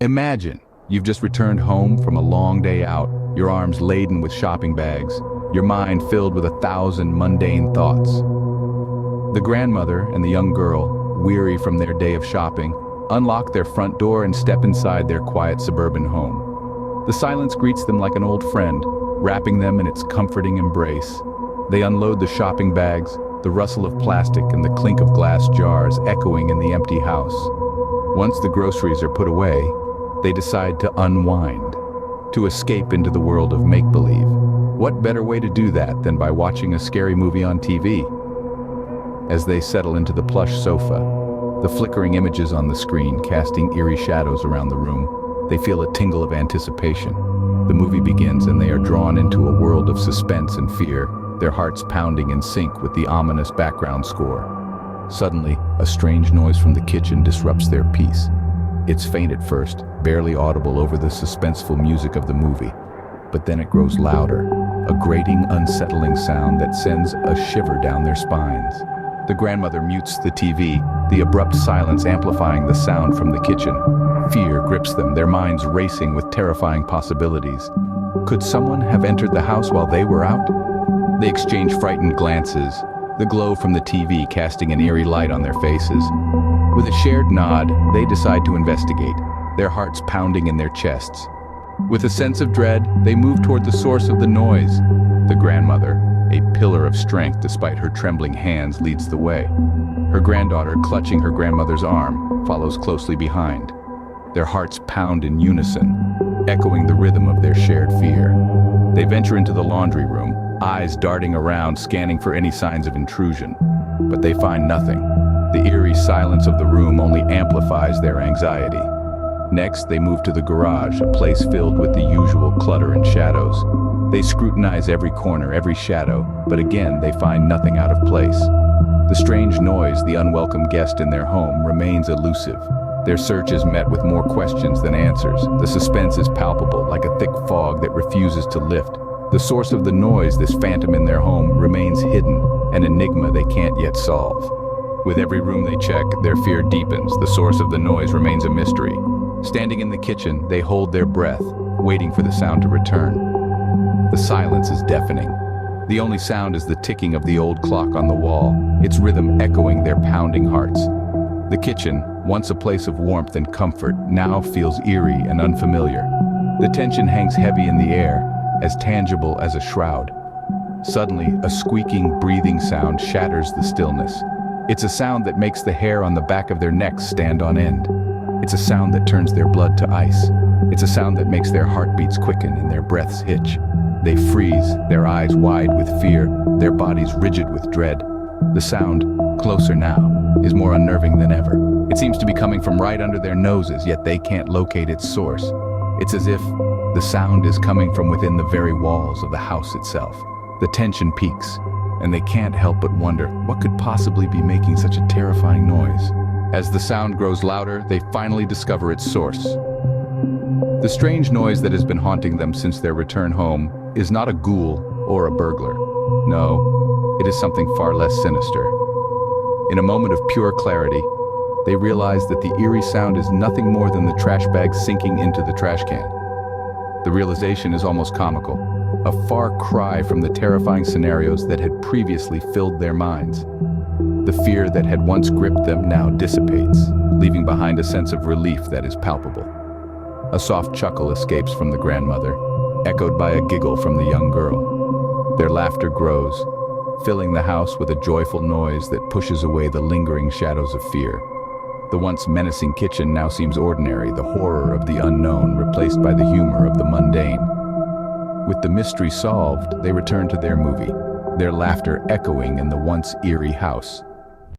Imagine, you've just returned home from a long day out, your arms laden with shopping bags, your mind filled with 1,000 mundane thoughts. The grandmother and the young girl, weary from their day of shopping, unlock their front door and step inside their quiet suburban home. The silence greets them like an old friend, wrapping them in its comforting embrace. They unload the shopping bags, the rustle of plastic and the clink of glass jars echoing in the empty house. Once the groceries are put away, they decide to unwind, to escape into the world of make-believe. What better way to do that than by watching a scary movie on TV? As they settle into the plush sofa, the flickering images on the screen casting eerie shadows around the room, they feel a tingle of anticipation. The movie begins and they are drawn into a world of suspense and fear, their hearts pounding in sync with the ominous background score. Suddenly, a strange noise from the kitchen disrupts their peace. It's faint at first, barely audible over the suspenseful music of the movie, but then it grows louder, a grating, unsettling sound that sends a shiver down their spines. The grandmother mutes the TV, the abrupt silence amplifying the sound from the kitchen. Fear grips them, their minds racing with terrifying possibilities. Could someone have entered the house while they were out? They exchange frightened glances, the glow from the TV casting an eerie light on their faces. With a shared nod, they decide to investigate, their hearts pounding in their chests. With a sense of dread, they move toward the source of the noise. The grandmother, a pillar of strength despite her trembling hands, leads the way. Her granddaughter, clutching her grandmother's arm, follows closely behind. Their hearts pound in unison, echoing the rhythm of their shared fear. They venture into the laundry room, eyes darting around, scanning for any signs of intrusion. But they find nothing. The eerie silence of the room only amplifies their anxiety. Next, they move to the garage, a place filled with the usual clutter and shadows. They scrutinize every corner, every shadow, but again they find nothing out of place. The strange noise, the unwelcome guest in their home, remains elusive. Their search is met with more questions than answers. The suspense is palpable, like a thick fog that refuses to lift. The source of the noise, this phantom in their home, remains hidden, an enigma they can't yet solve. With every room they check, their fear deepens. The source of the noise remains a mystery. Standing in the kitchen, they hold their breath, waiting for the sound to return. The silence is deafening. The only sound is the ticking of the old clock on the wall, its rhythm echoing their pounding hearts. The kitchen, once a place of warmth and comfort, now feels eerie and unfamiliar. The tension hangs heavy in the air, as tangible as a shroud. Suddenly, a squeaking, breathing sound shatters the stillness. It's a sound that makes the hair on the back of their necks stand on end. It's a sound that turns their blood to ice. It's a sound that makes their heartbeats quicken and their breaths hitch. They freeze, their eyes wide with fear, their bodies rigid with dread. The sound, closer now, is more unnerving than ever. It seems to be coming from right under their noses, yet they can't locate its source. It's as if the sound is coming from within the very walls of the house itself. The tension peaks, and they can't help but wonder what could possibly be making such a terrifying noise. As the sound grows louder, they finally discover its source. The strange noise that has been haunting them since their return home is not a ghoul or a burglar. No, it is something far less sinister. In a moment of pure clarity, they realize that the eerie sound is nothing more than the trash bag sinking into the trash can. The realization is almost comical, a far cry from the terrifying scenarios that had previously filled their minds. The fear that had once gripped them now dissipates, leaving behind a sense of relief that is palpable. A soft chuckle escapes from the grandmother, echoed by a giggle from the young girl. Their laughter grows, filling the house with a joyful noise that pushes away the lingering shadows of fear. The once menacing kitchen now seems ordinary, the horror of the unknown replaced by the humor of the mundane. With the mystery solved, they return to their movie, their laughter echoing in the once eerie house.